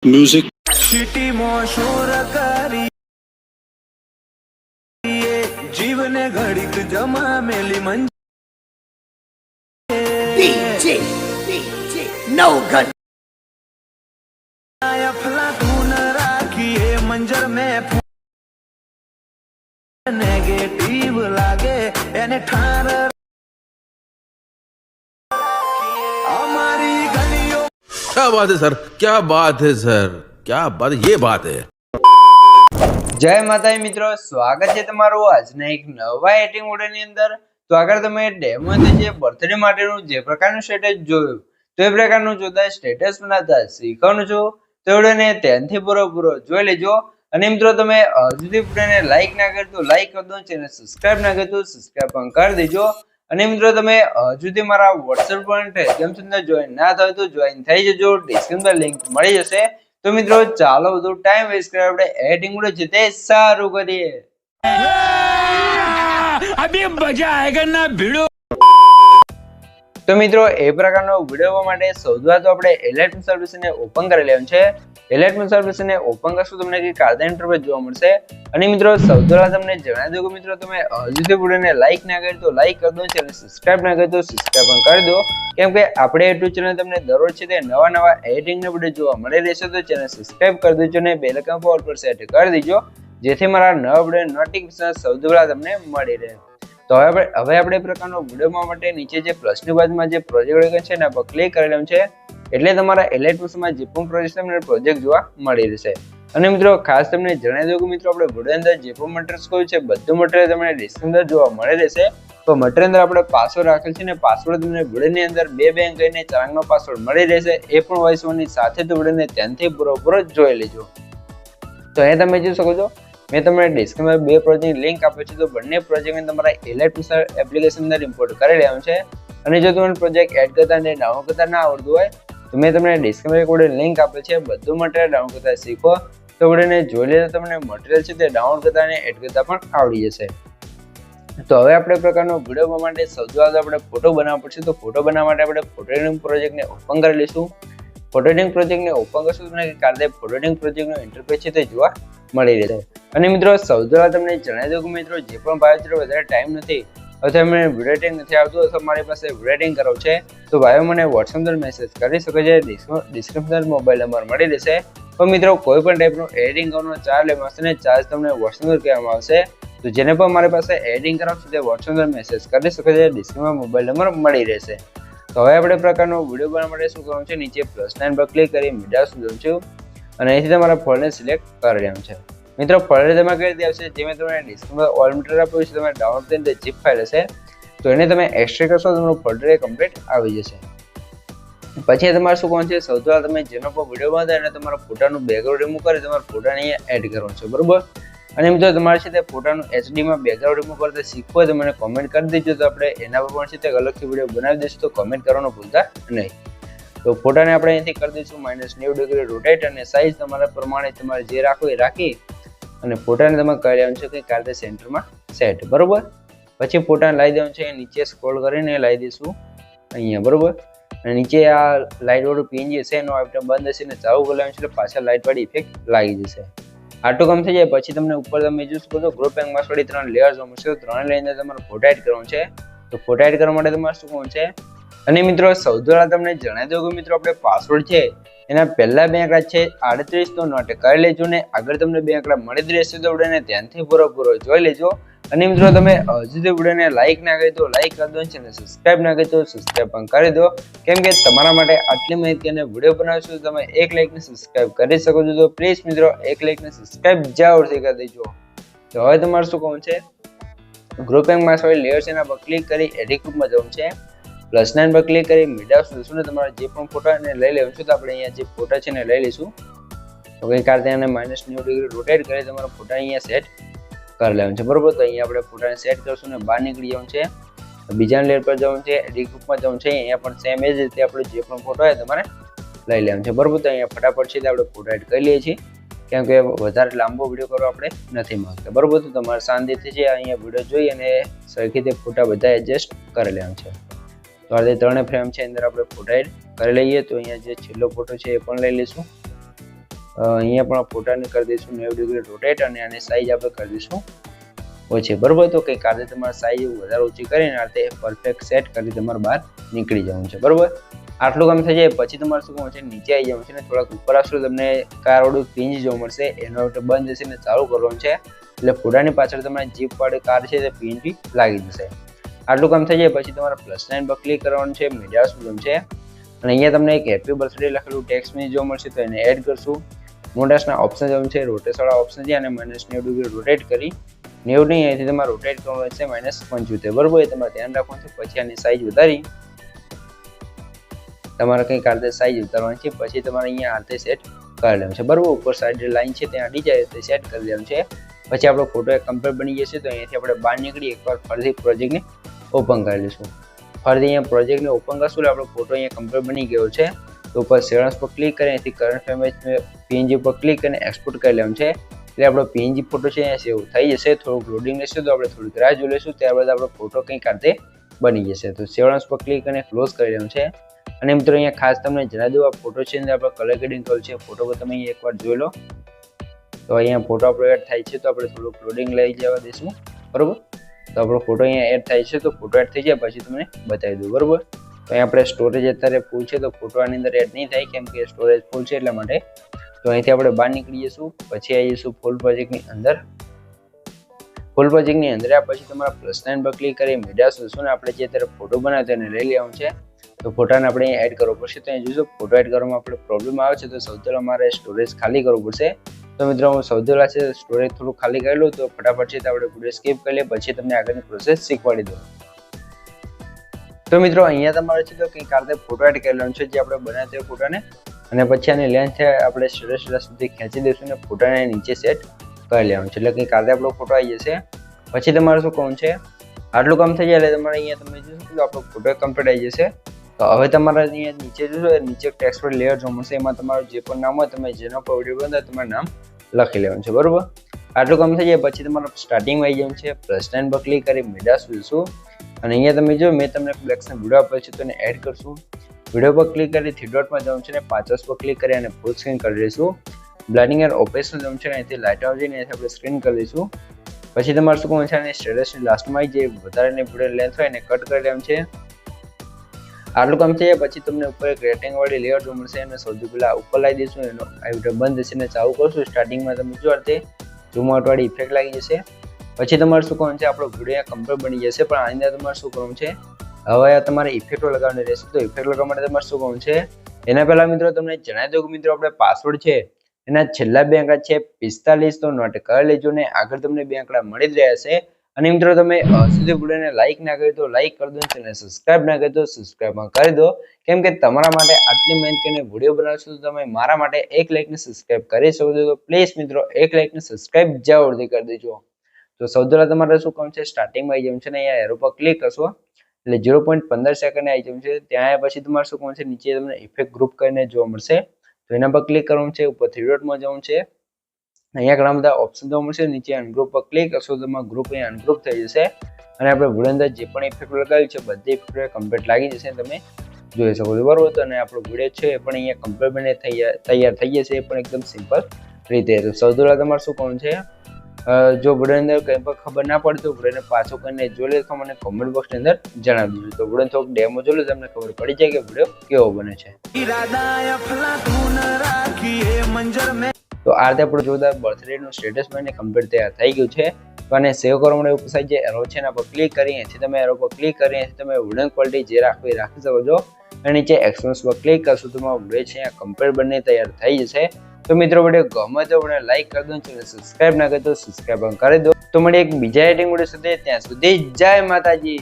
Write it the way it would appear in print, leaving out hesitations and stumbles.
Music city मशहूर करी जीवने घड़ीक जमा मेली मंज no gun. अफलातून राखिए मंजर में नेगेटिव लागे एने ठार हमारी गलियों क्या बात है सर, क्या बात है सर, क्या बात है, ये बात है। જય માતાજી મિત્રો, સ્વાગત છે તમારું આજના એક નવા એડિટિંગ વિડિયોની અંદર। તો આગળ તમે ડેમો જે બર્થડે માટેનું જે પ્રકારનું સ્ટેટસ જોયું તો એ પ્રકારનું જોતા સ્ટેટસ બનાવતા શીખવાનું છો તો વિડિયોને ધ્યાનથી પૂરો જોઈ લેજો। અને મિત્રો તમે હજુ સુધી વિડિયોને લાઈક ના કરી તો લાઈક કરી દો, ચેનલ સબસ્ક્રાઇબ ના કરી તો સબસ્ક્રાઇબ પણ કરી દેજો। અને મિત્રો તમે હજુ સુધી મારા WhatsApp પર ટેલિગ્રામ ચેનલ જોઈન ના થાય તો જોઈન થઈ જજો, ડિસ્ક્રિપ્શનમાં લિંક મળી જશે। तो मित्रों चालो બધું ટાઈમ વેસ્ટ કરે આપણે એડિટિંગ વિડિયો છે તે સારું કરીએ। अभी मजा आएगा ना भिड़ो। તો મિત્રો એ પ્રકારનો વિડિયો માટે સૌથી તો આપણે એલાઇટ સર્વિસને ઓપન કરી લેવાનું છે। એલાઇટ સર્વિસને ઓપન કરશો તમને કે કાર્ડ ઇન્ટરફેસ જોવા મળશે। અને મિત્રો સૌથી પહેલા તમને જણાવી દઉં કે મિત્રો તમે હજુ સુધી વિડિયોને લાઈક ના કરી તો લાઈક કરી દો, ચેનલ સબસ્ક્રાઇબ ના કરી તો સબસ્ક્રાઇબ પણ કરી દો, કેમ કે આપણે YouTube ચેનલ તમને દરરોજ છે તે નવા એડિટિંગના વિડિયો જોવા મળી રહેશે। તો ચેનલ સબસ્ક્રાઇબ કરી દેજો અને બેલ આઇકન ઓલ પર સેટ કરી દેજો જેથી મારા નવા વિડિયો નોટિફિકેશન સૌથી પહેલા તમને મળી રહે। તો હવે આપણે પ્રકારનો વિડિયો માટે નીચે જે પ્લસની બાજુમાં જે પ્રોજેક્ટ આઇકન છે એના પર ક્લિક કરી લેવાનું છે, એટલે તમારા એલાઇટમાં જે પણ પ્રોજેક્ટ જોવા મળી રહેશે। અને મિત્રો ખાસ તમને જણાવી દઉં કે મિત્રો આપણે વિડિયો અંદર જે પણ મટીરીયલ કહ્યું છે બધું મટીરીયલ તમને ડિસ્ક્રિપ્શન અંદર જોવા મળી રહેશે। તો મટીરીયલ અંદર આપણે પાસવર્ડ રાખેલ છે ને પાસવર્ડ તમને વિડિયોની અંદર બે કહીને 4 અંકનો પાસવર્ડ મળી રહેશે, એ પણ વોઇસ ઓનની સાથે તો વિડિયોને ધ્યાનથી પૂરો જોઈ લેજો। તો એ તમે જોઈ શકો છો મેં તમને ડિસ્ક્રિપ્શનમાં બે પ્રોજેક્ટની લિંક આપી છે, તો બંને પ્રોજેક્ટને તમારા એલાઇટ એપ્લિકેશન અંદર ઇમ્પોર્ટ કરી લેવાનું છે। અને જો તમને પ્રોજેક્ટ એડ કરતા અને ડાઉનલોડ કરતા ના આવડતું હોય તો મેં તમને ડિસ્ક્રિપ્શનમાં એક લિંક આપી છે, બધું મટીરીયલ ડાઉનલોડ કરતા શીખો તો વિડિયોને જોઈ લે તો તમને મટીરીયલ છે તે ડાઉનલોડ કરતા અને એડ કરતા પણ આવડી જશે। તો હવે આપણે પ્રકારનો વિડિયો માટે સૌથી પહેલા આપણે ફોટો બનાવવો પડશે। તો ફોટો બનાવવા માટે આપણે ફોટો એડિટિંગ પ્રોજેક્ટને ઓપન કરી લઈશું। ફોટો એડિટિંગ પ્રોજેક્ટને ઓપન કરશું તમને કાર્ડ ફોટો એડિટિંગ પ્રોજેક્ટનો ઇન્ટરફેસ છે તે જોવા મળી રહેશે। અને મિત્રો સૌથી પહેલા તમને જણાવી દઉં કે મિત્રો જે પણ ભાઈઓ છે વધારે ટાઈમ નથી અથવા મને વિડિયો એડિટિંગ નથી આવતું અથવા મારી પાસે વિડિયો એડિટિંગ કરવું છે તો ભાઈઓ મને WhatsApp પર મેસેજ કરી શકે છે, ડિસ્ક્રિપ્શન મોબાઈલ નંબર મળી રહેશે। તો મિત્રો કોઈ પણ ટાઈપનું એડિટિંગ કરવાનો ચાર્જ લેવામાં આવશે ને ચાર્જ તમને WhatsApp પર કહેવામાં આવશે। તો જેને પણ મારી પાસે એડિટિંગ કરાવશે તે WhatsApp પર મેસેજ કરી શકે છે, ડિસ્ક્રિપ્શનમાં મોબાઈલ નંબર મળી રહેશે। તો હવે આપણે પ્રકારનો વિડિયો બનાવવા માટે શું કરવાનું છે, નીચે પ્લસ સાઇન પર ક્લિક કરી મીડિયા સુધી છું અને અહીંથી તમારા ફોલ્ડરને સિલેક્ટ કરી લેવાનું છે। મિત્રો ફોલ્ડર તમે કઈ રીતે આવશે જે મેં તમને ડિસ્ક્રિપ્શનમાં ઓલ મટીરીયલ આપ્યું છે તમે ડાઉનલોડ કરીને તે zip ફાઇલ હશે તો એને તમે એક્સટ્રેક્ટ કરશો તો તમારું ફોલ્ડર કમ્પ્લીટ આવી જશે। પછી તમારે શું કરવાનું છે, સૌથી પહેલા તમે જેનો પણ વિડિયો બનાવતા એને તમારા ફોટાનું બેકગ્રાઉન્ડ રિમૂવ કરી તમારા ફોટાને અહીંયા એડ કરવાનું છે, બરોબર। અને મિત્રો તમારે છે તે ફોટાનું HD માં બેકગ્રાઉન્ડ રિમૂવ કરતા શીખવું હોય તો મને કોમેન્ટ કરી દેજો, તો આપણે એના પર પણ છે તે અલગથી વિડિયો બનાવી દઈશું, તો કોમેન્ટ કરવાનું ભૂલતા નહીં। તો ફોટાને આપણે અહીંથી કરી દઈશું -90 ડિગ્રી રોટેટ અને સાઇઝ તમારા પ્રમાણે તમારે જે રાખવું એ રાખી અને ફોટાને તમે કરી લેવાનું છે કે કાર્ડ સેન્ટરમાં સેટ, બરોબર। પછી ફોટાને લાવી દેવાનું છે, નીચે સ્ક્રોલ કરીને લાવી દઈશું અહીંયા, બરોબર। અને નીચે આ લાઇટ વાળું PNG છે એનો આઇટમ બંધ હશે ને ચાલુ કરી લેવાનું છે એટલે પાછા લાઇટ વાળી ઇફેક્ટ લાગી જશે। આટલું કામ થઈ જાય પછી તમને ઉપર તમે જોઈ શકો છો ગ્રુપ એન્ડ માસ્ક વાળી 3 લેયર જોવા મળશે, 3 લેયર અંદર તમારે ફોટો એડ કરવાનો છે। તો ફોટો એડ કરવા માટે તમારે શું કરવાનું છે, અને મિત્રો સૌથી પહેલા તમને જણાવી દઉં કે મિત્રો આપણે પાસવર્ડ છે એના પહેલા બે આંકડા છે 38 તો નોટ કરી લેજો ને આગળ તમને બે આંકડા મળી જ રહેશે તો વિડિયોને ધ્યાનથી પૂરો જોઈ લેજો। અને મિત્રો તમે હજુ સુધી વિડિયોને લાઈક ના કરી તો લાઈક કરી દો, ચેનલ સબસ્ક્રાઇબ ના કરી તો સબસ્ક્રાઇબ પણ કરી દો, કેમ કે તમારા માટે આટલી માહિતી અને વિડિયો બનાવશો તો તમે 1 લાઈક ને સબસ્ક્રાઇબ કરી શકો છો। તો પ્લીઝ મિત્રો 1 લાઈક ને સબસ્ક્રાઇબ જરૂરથી કરી દેજો। તો હવે તમારે શું કરવાનું છે, ગ્રુપ એન્ડ માસ્ક વાળી લેયર છે એના પર ક્લિક કરી એડિટ ગ્રુપમાં જવાનું છે, +9 પર ક્લિક કરી મીડિયા સુધી ને તમારા જે પણ ફોટા એને લઈ લેવાનું છે। તો આપણે અહીંયા જે ફોટા છે એને લઈ લઈશું, તો કઈ કાર્ડ એને -90 ડિગ્રી રોટેટ કરી તમારા ફોટા અહીંયા સેટ કરી લેવાનું છે, બરોબર। તો અહીંયા આપણે ફોટાને સેટ કરશું ને બહાર નીકળી જવાનું છે, બીજા લેયર પર જવાનું છે, એડિટ ગ્રુપમાં જવાનું છે, અહીંયા પણ સેમ એ જ રીતે આપણે જે પણ ફોટો હોય તમારે લઈ લેવાનું છે, બરોબર। તો અહીંયા ફટાફટ છે આપણે ફોટો એડ કરી લઈએ છીએ, કેમ કે વધારે લાંબો વિડિયો કરવા આપણે નથી માંગતા, બરોબર। તો તમારે શાંતિથી છે અહીંયા વિડિયો જોઈ અને સરખી રીતે ફોટા બધા એડજસ્ટ કરી લેવાનું છે। તો આ 3 ફ્રેમ છે અંદર આપણે ફોટો એડ કરી લઈએ, તો અહીંયા જે છેલ્લો ફોટો છે એ પણ લઈ લઈશું। અહીંયા પણ ફોટાને કરી દઈશું 90 ડિગ્રી રોટેટ અને આની સાઈઝ આપણે કરી દઈશું ઓછી, બરોબર. તો કંઈક આ રીતે તમારે સાઈઝ વધારે ઓછી કરીને આ રીતે પરફેક્ટ સેટ કરી તમારે બહાર નીકળી જવું છે, બરોબર. આટલું કામ થઈ જાય પછી તમારે શું કરવાનું છે, નીચે આવી જવાનું છે ને થોડાક ઉપર આવશો તમને કારવાળું પિંજ જોવા મળશે, એનો બંધ જશે ને ચાલુ કરવાનું છે, એટલે ફોટાની પાછળ તમારી જીપ વાળી કાર છે તે પિંજ લાગી જશે. આટલું કામ થઈ જાય પછી તમારે પ્લસ સાઇન પર ક્લિક કરવાનું છે, મીડિયા સુધમ છે અને અહીંયા તમને એક હેપી બર્થડે લખેલું ટેક્સ્ટ મેસેજ જોવા મળશે, તો એને એડ કરશું. મોટાસના ઓપ્શન જવું છે, રોટેશવાળા ઓપ્શન છે અને -90 ડિગ્રી રોટેટ કરી 90 નહીં અહીંથી તમારે રોટેટ કરવાનું છે -75, બરોબર. એ તમારે ધ્યાન રાખવાનું છે. પછી આની સાઈઝ વધારી તમારે કંઈક આ રીતે સાઈઝ ઉતારવાની છે, પછી તમારે અહીંયા આ રીતે સેટ કરી લેવાનું છે, બરોબર. ઉપર સાઈડ લાઈન છે ત્યાં અડી જાય તે સેટ કરી દેવાનું છે. પછી આપણો ફોટો એક કમ્પ્લીટ બની જશે, તો અહીંયાથી આપણે બહાર નીકળી એકવાર ફરીથી પ્રોજેક્ટને ઓપન કરી લઈશું. ફરીથી અહીંયા પ્રોજેક્ટને ઓપન કરશું એટલે આપણો ફોટો અહીંયા કમ્પ્લીટ બની ગયો છે. તો ઉપર સેવન્સ પર ક્લિક કરી અહીંથી કરંટ ફ્રેમ પીએનજી પર ક્લિક કરીને એક્સપોર્ટ કરી લેવાનું છે, એટલે આપણો પીએનજી ફોટો છે અહીંયા સેવ થઈ જશે. થોડુંક લોડિંગ લેશે તો આપણે થોડીક રાહ જોઈ લઈશું, ત્યારબાદ આપણો ફોટો કંઈક આ રીતે બની જશે. તો સેવન્સ પર ક્લિક કરીને ક્લોઝ કરી લેવાનું છે. અને મિત્રો અહીંયા ખાસ તમને જણાવી દઉં, આ ફોટો છે અંદર આપણે કલર ગ્રેડિંગ કર્યું છે. ફોટો પર તમે અહીંયા એકવાર જોઈ લો, તો અહીંયા ફોટો આપણો એડ થાય છે, તો આપણે થોડુંક લોડિંગ લઈ જવા દઈશું, બરોબર. તો આપણો ફોટો અહીંયા એડ થાય છે, તો ફોટો એડ થઈ જાય પછી તમને બતાવી દઉં, બરોબર. તો અહીંયા આપણે સ્ટોરેજ અત્યારે ફૂલ છે, તો ફોટો આની અંદર એડ નહીં થાય કેમ કે સ્ટોરેજ ફૂલ છે એટલા માટે. તો અહીંથી આપણે બહાર નીકળી જઈશું, પછી આવી જઈશું ફૂલ પ્રોજેક્ટની અંદર. ફૂલ પ્રોજેક્ટની અંદર આ પછી તમારા પ્લસ સાઇન પર ક્લિક કરી મીડિયા જોશું ને આપણે જે અત્યારે ફોટો બનાવ્યો એને લઈ લેવાનું છે. તો ફોટાને આપણે અહીંયા એડ કરવો પડશે. તો અહીં જોઈશું ફોટો એડ કરવામાં આપણે પ્રોબ્લેમ આવે છે, તો સૌથી પહેલાં મારે સ્ટોરેજ ખાલી કરવું પડશે. તો મિત્રો હું સૌથી પહેલાં છે સ્ટોરેજ થોડું ખાલી કરી લઉં, તો ફટાફટ છે તો આપણે વિડીયો સ્કીપ કરી લઈએ, પછી તમને આગળની પ્રોસેસ શીખવાડી દઉં. તો મિત્રો અહીંયા તમારે છે તો કંઈક આ રીતે ફોટો એડ કરી લેવાનું છે જે આપણે બનાવ્યો તે ફોટાને, અને પછી આની લેન્થ છે આપણે સરસ સુધી ખેંચી દઈશું ને ફોટાને નીચે સેટ કરી લેવાનું છે, એટલે કંઈક આ રીતે આપણો ફોટો આવી જશે. પછી તમારે શું કરવાનું છે, આટલું કામ થઈ જાય એટલે તમારે અહીંયા તમે જોશો કે આપણો ફોટો કમ્પ્લીટ આવી જશે. તો હવે તમારે અહીંયા નીચે જોશો નીચે ટેક્સ્ટ પર લેયર જોવા મળશે, એમાં તમારું જે પણ નામ હોય તમે જેનો પર વિડીયો બનાવો તમારું નામ લખી લેવાનું છે, બરોબર. આટલું કામ થઈ જાય પછી તમારે સ્ટાર્ટિંગમાં આવી જવાનું છે, પ્લસ સાઇન પર ક્લિક કરી મીડિયા જોઈશું અને અહીંયા તમે જો મેં તમને બ્લેક્સનો વિડીયો આપ્યો છે તો એને એડ કરશું. વિડીયો પર ક્લિક કરી 3 ડોટમાં જવાનું છે ને 50 પર ક્લિક કરી અને ફૂલ સ્ક્રીન કરી દઈશું. બ્લાઇન્ડિંગ એન્ડ ઓપરેશન જવાનું છે ને અહીંથી લાઇટ આવશે ને અહીંથી આપણે સ્ક્રીન કરી દઈશું. પછી તમારે શું કરવાનું છે અને સ્ટેટસની લાસ્ટમાં જે વધારેની વિડીયો લેન્થ હોય એને કટ કરી લેવાનું છે. આટલું કામ થઈ જાય પછી તમને ઉપર એક રેટિંગ વાળી લેયર જોવા મળશે, અને સૌથી પહેલાં ઉપર લાવી દઈશું. એનો આ વિડીયો બંધ થશે ને ચાલુ કરશું. સ્ટાર્ટિંગમાં તમે જો તે ઝૂમ આઉટ વાળી ઇફેક્ટ લાગી જશે. પછી તમારે શું કરવાનું છે, આપણો વિડીયો કમ્પ્લીટ બની જશે, પણ આની અંદર તમારે શું કરવાનું છે, હવે તમારે ઇફેક્ટો લગાવવાની રહેશે. તો ઇફેક્ટ લગાવવા માટે તમારે શું કરવાનું છે, એના પહેલા મિત્રો તમને જણાવી દઉં કે મિત્રો આપણે પાસવર્ડ છે એના છેલ્લા 2 આંકડા છે 45, તો નોટ કરી લેજો ને આગળ તમને 2 આંકડા મળી જ રહ્યા છે. અને મિત્રો તમે સુધી વિડીયોને લાઈક ના કરી તો લાઈક કરી દો, ચેનલ સબસ્ક્રાઇબ ના કરી તો સબસ્ક્રાઇબ કરી દો, કેમ કે તમારા માટે આટલી મહેનત કરીને વિડીયો બનાવશો તો તમે મારા માટે 1 લાઈક ને સબસ્ક્રાઇબ કરી શકો છો. તો પ્લીઝ મિત્રો 1 લાઈક ને સબસ્ક્રાઇબ જરૂરથી કરી દેજો. તો સૌથી પહેલા તમારે શું કરવાનું છે, સ્ટાર્ટિંગમાં આવી જવાનું છે ને અહીંયા એરો પર ક્લિક કરશો એટલે 0.15 સેકન્ડ આવી જવું છે. ત્યાં આવ્યા પછી તમારે શું કરવાનું છે, નીચે તમને ઇફેક્ટ ગ્રુપ કરીને જોવા મળશે, તો એના પર ક્લિક કરવાનું છે. ઉપર 3 ડોટમાં જવાનું છે, અહીંયા ઘણા બધા ઓપ્શન જોવા મળશે. નીચે અનગ્રુપ પર ક્લિક કરશો તો તમારું ગ્રુપ અહીંયા અનગ્રુપ થઈ જશે, અને આપણે વિડીયો અંદર જે પણ ઇફેક્ટ લગાવી છે બધી ઇફેક્ટ કમ્પ્લીટ લાગી જશે, તમે જોઈ શકો છો, બરોબર. તો અને આપણો વિડીયો છે એ પણ અહીંયા કમ્પ્લીટ બને તૈયાર થઈ જશે, એ પણ એકદમ સિમ્પલ રીતે. તો સૌથી પહેલાં તમારે શું કરવાનું છે, જો વિડીયો અંદર કંઈ પણ ખબર ના પડે તો વિડીયોને પાછો કરીને જોઈ લે તો મને કોમેન્ટ બોક્સની અંદર જણાવી દીધું. તો વિડીયો થોડુંક ડેમો જોઈ લો તમને ખબર પડી જાય કે વિડીયો કેવો બને છે. તો આ રીતે આપણું જોરદાર બર્થડેનું સ્ટેટસ બનીને કમ્પ્લીટ તૈયાર થઈ ગયું છે. તો આને સેવ કરવા માટે ઉપર સાઈડ જે એરો છે એના પર ક્લિક કરી અહીંથી તમે એરો પર ક્લિક કરી અહીંથી તમે વિડીયો ક્વોલિટી જે રાખવી રાખી શકો છો, અને નીચે એક્સપોઝ પર ક્લિક કરશો તો તમારો વિડીયો છે અહીંયા કમ્પ્લીટ બનીને તૈયાર થઈ જશે. તો મિત્રો વિડીયો ગમે તો મને લાઈક કરી દો, ચેનલ સબસ્ક્રાઇબ ના કરી તો સબસ્ક્રાઇબ કરી દો. તો મળીએ એક બીજા એડિટિંગ વિડીયો સાથે, ત્યાં સુધી જય માતાજી.